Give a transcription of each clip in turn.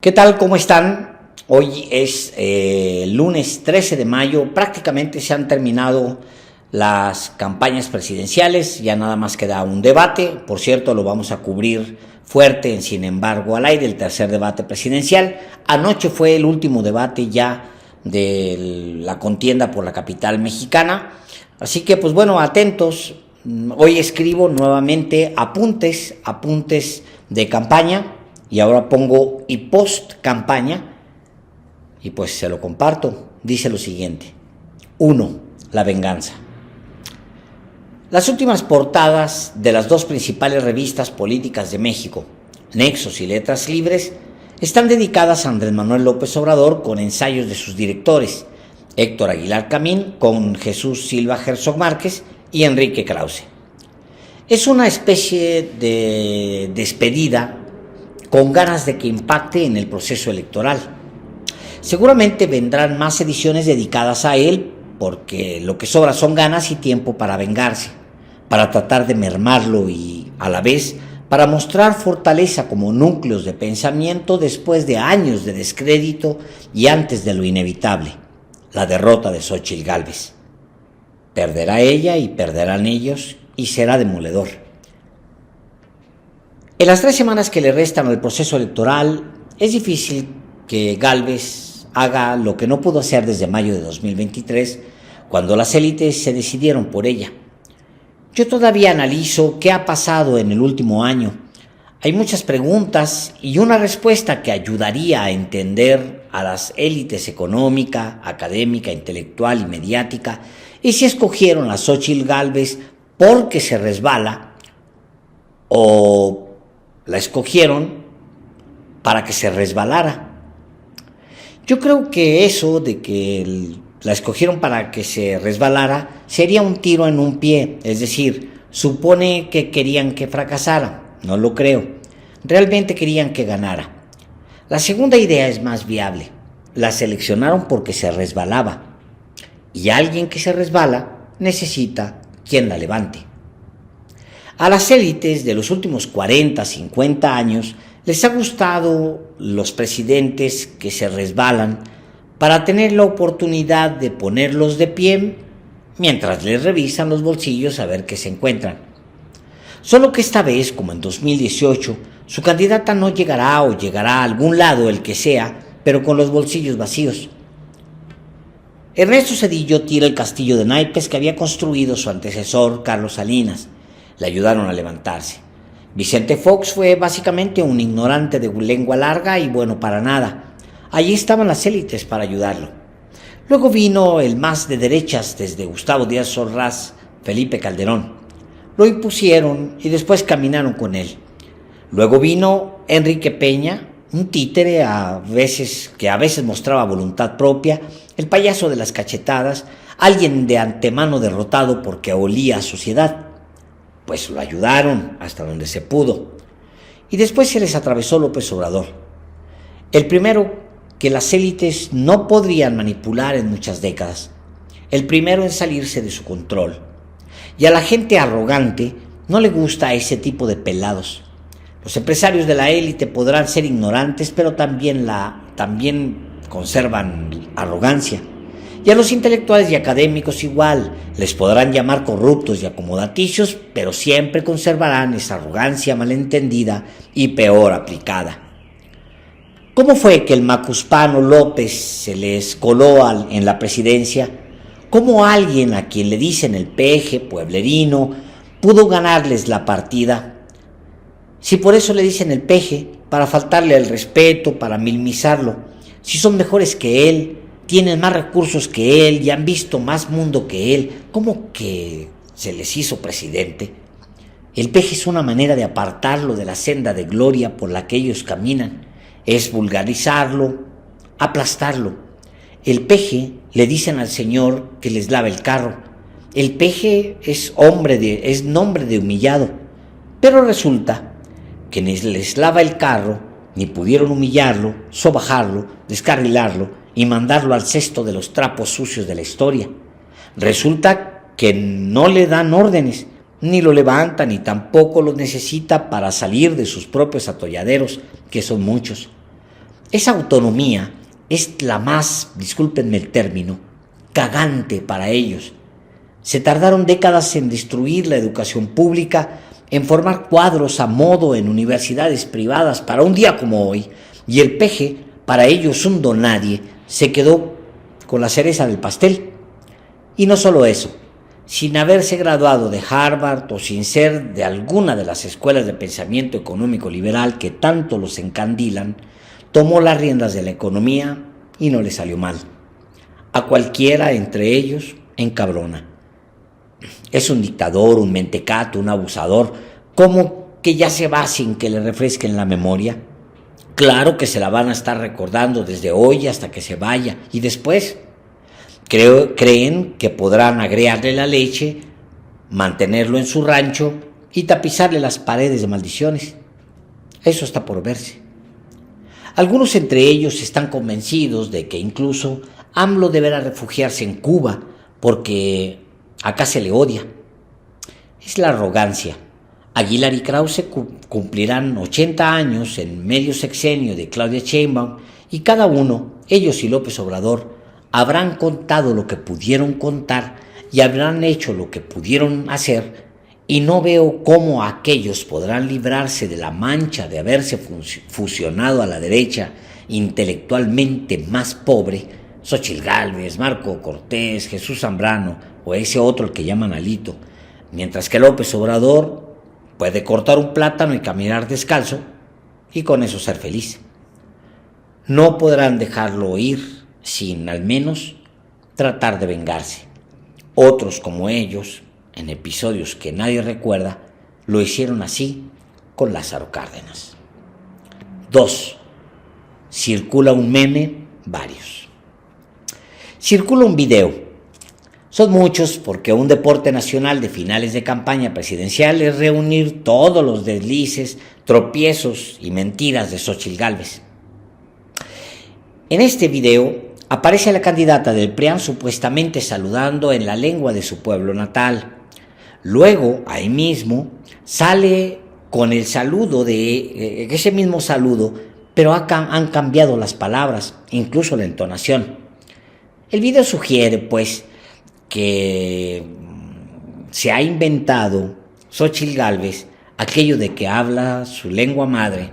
¿Qué tal? ¿Cómo están? Hoy es lunes 13 de mayo, prácticamente se han terminado las campañas presidenciales, ya nada más queda un debate, por cierto lo vamos a cubrir fuerte en Sin embargo al aire, el tercer debate presidencial. Anoche fue el último debate ya de la contienda por la capital mexicana, así que pues bueno, atentos. Hoy escribo nuevamente apuntes de campaña. Y ahora pongo y post campaña y pues se lo comparto. Dice lo siguiente. 1. La venganza. Las últimas portadas de las dos principales revistas políticas de México, Nexos y Letras Libres, están dedicadas a Andrés Manuel López Obrador con ensayos de sus directores, Héctor Aguilar Camín con Jesús Silva Herzog Márquez y Enrique Krause. Es una especie de despedida con ganas de que impacte en el proceso electoral. Seguramente vendrán más ediciones dedicadas a él, porque lo que sobra son ganas y tiempo para vengarse, para tratar de mermarlo y, a la vez, para mostrar fortaleza como núcleos de pensamiento después de años de descrédito y antes de lo inevitable, la derrota de Xóchitl Gálvez. Perderá ella y perderán ellos y será demoledor. En las 3 semanas que le restan al proceso electoral, es difícil que Gálvez haga lo que no pudo hacer desde mayo de 2023, cuando las élites se decidieron por ella. Yo todavía analizo qué ha pasado en el último año. Hay muchas preguntas y una respuesta que ayudaría a entender a las élites económica, académica, intelectual y mediática, y si escogieron a Xóchitl Gálvez porque se resbala o la escogieron para que se resbalara. Yo creo que eso de que la escogieron para que se resbalara sería un tiro en un pie, es decir, supone que querían que fracasara, no lo creo, realmente querían que ganara. La segunda idea es más viable, la seleccionaron porque se resbalaba, y alguien que se resbala necesita quien la levante. A las élites de los últimos 40, 50 años les ha gustado los presidentes que se resbalan para tener la oportunidad de ponerlos de pie mientras les revisan los bolsillos a ver qué se encuentran. Solo que esta vez, como en 2018, su candidata no llegará o llegará a algún lado, el que sea, pero con los bolsillos vacíos. Ernesto Zedillo tira el castillo de naipes que había construido su antecesor Carlos Salinas. Le ayudaron a levantarse. Vicente Fox fue básicamente un ignorante de lengua larga y bueno para nada. Allí estaban las élites para ayudarlo. Luego vino el más de derechas desde Gustavo Díaz Ordaz, Felipe Calderón. Lo impusieron y después caminaron con él. Luego vino Enrique Peña, un títere que a veces mostraba voluntad propia, el payaso de las cachetadas, alguien de antemano derrotado porque olía a suciedad. Pues lo ayudaron hasta donde se pudo. Y después se les atravesó López Obrador. El primero que las élites no podrían manipular en muchas décadas. El primero en salirse de su control. Y a la gente arrogante no le gusta ese tipo de pelados. Los empresarios de la élite podrán ser ignorantes, pero también conservan arrogancia. Y a los intelectuales y académicos igual, les podrán llamar corruptos y acomodaticios, pero siempre conservarán esa arrogancia malentendida y peor aplicada. ¿Cómo fue que el macuspano López se les coló en la presidencia? ¿Cómo alguien a quien le dicen el peje, pueblerino, pudo ganarles la partida? Si por eso le dicen el peje, para faltarle al respeto, para minimizarlo, si son mejores que él, tienen más recursos que él y han visto más mundo que él, ¿cómo que se les hizo presidente? El peje es una manera de apartarlo de la senda de gloria por la que ellos caminan, es vulgarizarlo, aplastarlo. El peje le dicen al señor que les lava el carro. El peje es nombre de humillado, pero resulta que ni les lava el carro, ni pudieron humillarlo, sobajarlo, descarrilarlo y mandarlo al cesto de los trapos sucios de la historia. Resulta que no le dan órdenes, ni lo levanta, ni tampoco lo necesita para salir de sus propios atolladeros, que son muchos. Esa autonomía es la más, discúlpenme el término, cagante para ellos. Se tardaron décadas en destruir la educación pública, en formar cuadros a modo en universidades privadas para un día como hoy, y el peje, para ellos un donadie, se quedó con la cereza del pastel. Y no solo eso, sin haberse graduado de Harvard o sin ser de alguna de las escuelas de pensamiento económico liberal que tanto los encandilan, tomó las riendas de la economía y no le salió mal. A cualquiera entre ellos encabrona. Es un dictador, un mentecato, un abusador, como que ya se va sin que le refresquen la memoria. Claro que se la van a estar recordando desde hoy hasta que se vaya, y después creen que podrán agregarle la leche, mantenerlo en su rancho y tapizarle las paredes de maldiciones. Eso está por verse. Algunos entre ellos están convencidos de que incluso AMLO deberá refugiarse en Cuba porque acá se le odia. Es la arrogancia. Aguilar y Krause cumplirán 80 años en medio sexenio de Claudia Sheinbaum y cada uno, ellos y López Obrador, habrán contado lo que pudieron contar y habrán hecho lo que pudieron hacer, y no veo cómo aquellos podrán librarse de la mancha de haberse fusionado a la derecha intelectualmente más pobre, Xóchitl Gálvez, Marco Cortés, Jesús Zambrano o ese otro el que llaman Alito, mientras que López Obrador puede cortar un plátano y caminar descalzo y con eso ser feliz. No podrán dejarlo ir sin al menos tratar de vengarse. Otros como ellos, en episodios que nadie recuerda, lo hicieron así con Lázaro Cárdenas. 2. Circula un meme, varios. Circula un video. Son muchos porque un deporte nacional de finales de campaña presidencial es reunir todos los deslices, tropiezos y mentiras de Xóchitl Gálvez. En este video aparece la candidata del PRIAN supuestamente saludando en la lengua de su pueblo natal. Luego, ahí mismo, sale con el saludo de ese mismo saludo, pero han cambiado las palabras, incluso la entonación. El video sugiere, pues, que se ha inventado Xóchitl Gálvez aquello de que habla su lengua madre,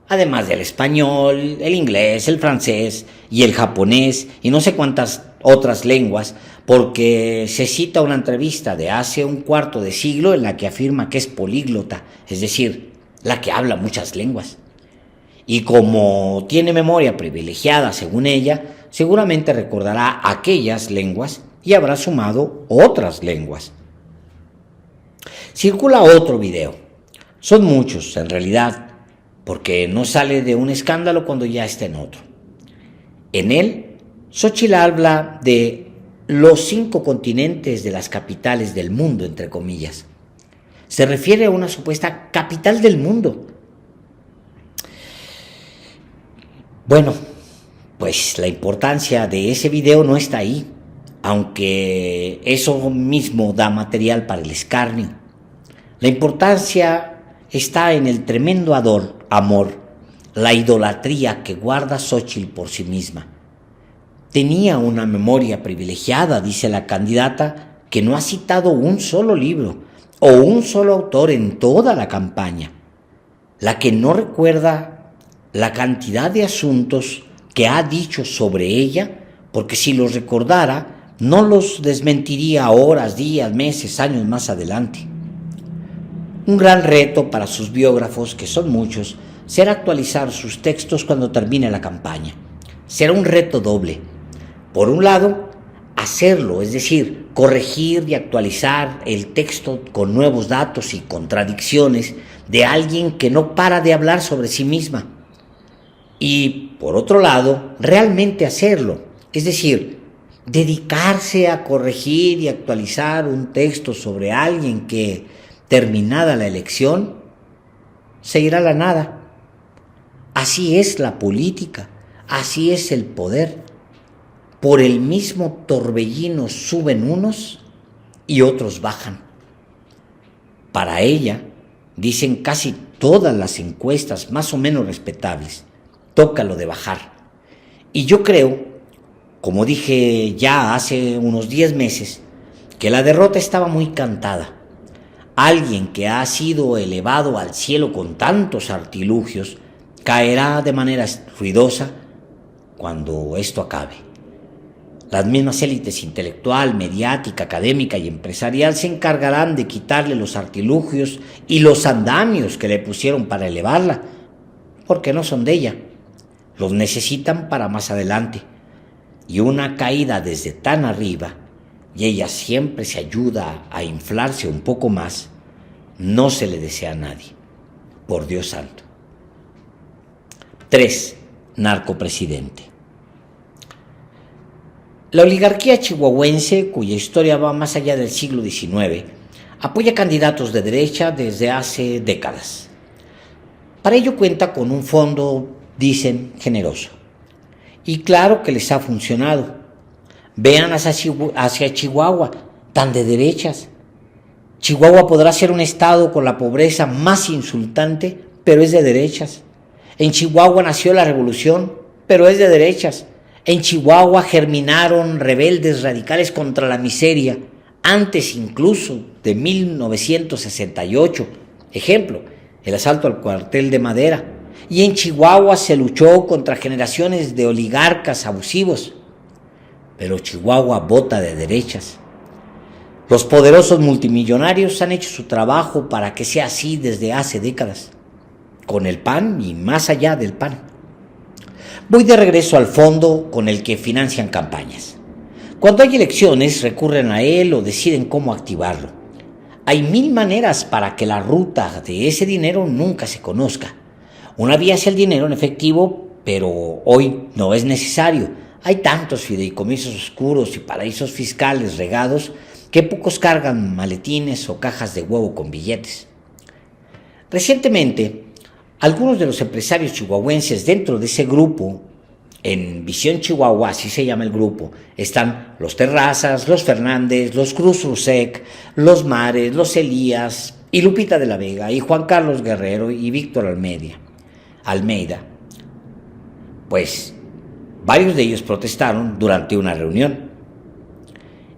además del español, el inglés, el francés y el japonés y no sé cuántas otras lenguas, porque se cita una entrevista de hace un cuarto de siglo en la que afirma que es políglota, es decir, la que habla muchas lenguas. Y como tiene memoria privilegiada, según ella, seguramente recordará aquellas lenguas y habrá sumado otras lenguas. Circula otro video. Son muchos, en realidad, porque no sale de un escándalo cuando ya está en otro. En él, Xóchitl habla de los 5 continentes de las capitales del mundo, entre comillas. Se refiere a una supuesta capital del mundo. Bueno, pues la importancia de ese video no está ahí, aunque eso mismo da material para el escarnio. La importancia está en el tremendo amor, la idolatría que guarda Xóchitl por sí misma. Tenía una memoria privilegiada, dice la candidata, que no ha citado un solo libro o un solo autor en toda la campaña, la que no recuerda la cantidad de asuntos que ha dicho sobre ella, porque si los recordara, no los desmentiría horas, días, meses, años más adelante. Un gran reto para sus biógrafos, que son muchos, será actualizar sus textos cuando termine la campaña. Será un reto doble. Por un lado, hacerlo, es decir, corregir y actualizar el texto con nuevos datos y contradicciones de alguien que no para de hablar sobre sí misma. Y, por otro lado, realmente hacerlo, es decir, dedicarse a corregir y actualizar un texto sobre alguien que, terminada la elección, se irá a la nada. Así es la política, así es el poder. Por el mismo torbellino suben unos y otros bajan. Para ella, dicen casi todas las encuestas más o menos respetables, toca lo de bajar. Y yo creo, como dije ya hace unos 10 meses, que la derrota estaba muy cantada. Alguien que ha sido elevado al cielo con tantos artilugios caerá de manera ruidosa cuando esto acabe. Las mismas élites intelectual, mediática, académica y empresarial se encargarán de quitarle los artilugios y los andamios que le pusieron para elevarla, porque no son de ella. Los necesitan para más adelante. Y una caída desde tan arriba, y ella siempre se ayuda a inflarse un poco más, no se le desea a nadie. Por Dios santo. 3. Narcopresidente. La oligarquía chihuahuense, cuya historia va más allá del siglo XIX, apoya candidatos de derecha desde hace décadas. Para ello cuenta con un fondo, dicen, generoso. Y claro que les ha funcionado. Vean hacia Chihuahua, tan de derechas. Chihuahua podrá ser un estado con la pobreza más insultante, pero es de derechas. En Chihuahua nació la revolución, pero es de derechas. En Chihuahua germinaron rebeldes radicales contra la miseria, antes incluso de 1968. Ejemplo, el asalto al cuartel de Madera. Y en Chihuahua se luchó contra generaciones de oligarcas abusivos. Pero Chihuahua vota de derechas. Los poderosos multimillonarios han hecho su trabajo para que sea así desde hace décadas, con el PAN y más allá del PAN. Voy de regreso al fondo con el que financian campañas. Cuando hay elecciones recurren a él o deciden cómo activarlo. Hay 1000 maneras para que la ruta de ese dinero nunca se conozca. Una vía es el dinero en efectivo, pero hoy no es necesario. Hay tantos fideicomisos oscuros y paraísos fiscales regados que pocos cargan maletines o cajas de huevo con billetes. Recientemente, algunos de los empresarios chihuahuenses dentro de ese grupo, en Visión Chihuahua, así se llama el grupo, están los Terrazas, los Fernández, los Cruz Rusek, los Mares, los Elías y Lupita de la Vega y Juan Carlos Guerrero y Víctor Almeida. Pues varios de ellos protestaron durante una reunión.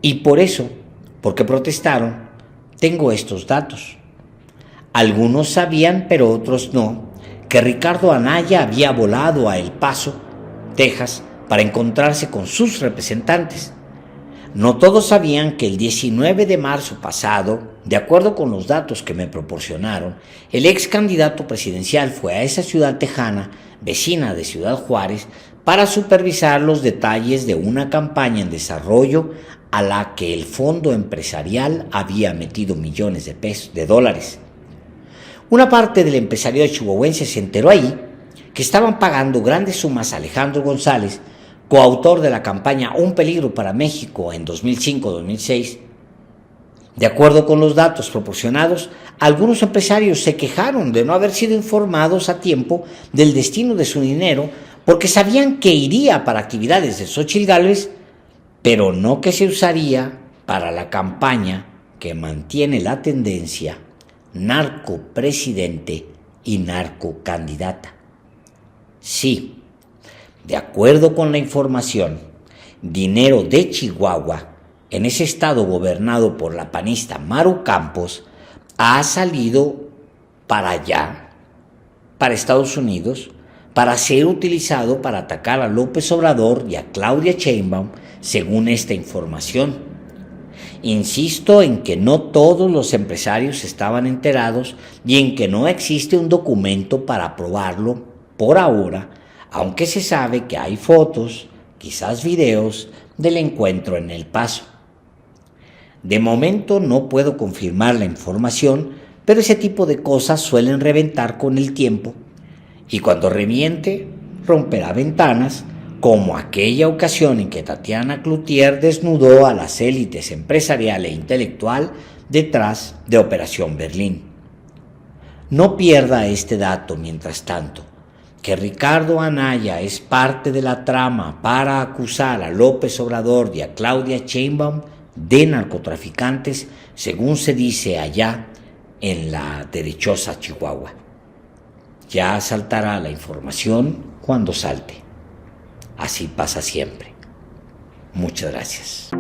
Y por eso, porque protestaron, tengo estos datos. Algunos sabían, pero otros no, que Ricardo Anaya había volado a El Paso, Texas, para encontrarse con sus representantes. No todos sabían que el 19 de marzo pasado, de acuerdo con los datos que me proporcionaron, el ex candidato presidencial fue a esa ciudad tejana, vecina de Ciudad Juárez, para supervisar los detalles de una campaña en desarrollo a la que el fondo empresarial había metido millones de dólares. Una parte del empresariado chihuahuense se enteró ahí que estaban pagando grandes sumas a Alejandro González, coautor de la campaña Un Peligro para México en 2005-2006. De acuerdo con los datos proporcionados, algunos empresarios se quejaron de no haber sido informados a tiempo del destino de su dinero porque sabían que iría para actividades de Xóchitl Gálvez, pero no que se usaría para la campaña que mantiene la tendencia narcopresidente y narcocandidata. Sí, de acuerdo con la información, dinero de Chihuahua, en ese estado gobernado por la panista Maru Campos, ha salido para allá, para Estados Unidos, para ser utilizado para atacar a López Obrador y a Claudia Sheinbaum, según esta información. Insisto en que no todos los empresarios estaban enterados y en que no existe un documento para probarlo por ahora, aunque se sabe que hay fotos, quizás videos, del encuentro en El Paso. De momento no puedo confirmar la información, pero ese tipo de cosas suelen reventar con el tiempo, y cuando reviente, romperá ventanas, como aquella ocasión en que Tatiana Cloutier desnudó a las élites empresarial e intelectual detrás de Operación Berlín. No pierda este dato, mientras tanto, que Ricardo Anaya es parte de la trama para acusar a López Obrador y a Claudia Sheinbaum de narcotraficantes, según se dice allá en la derechosa Chihuahua. Ya saltará la información cuando salte. Así pasa siempre. Muchas gracias.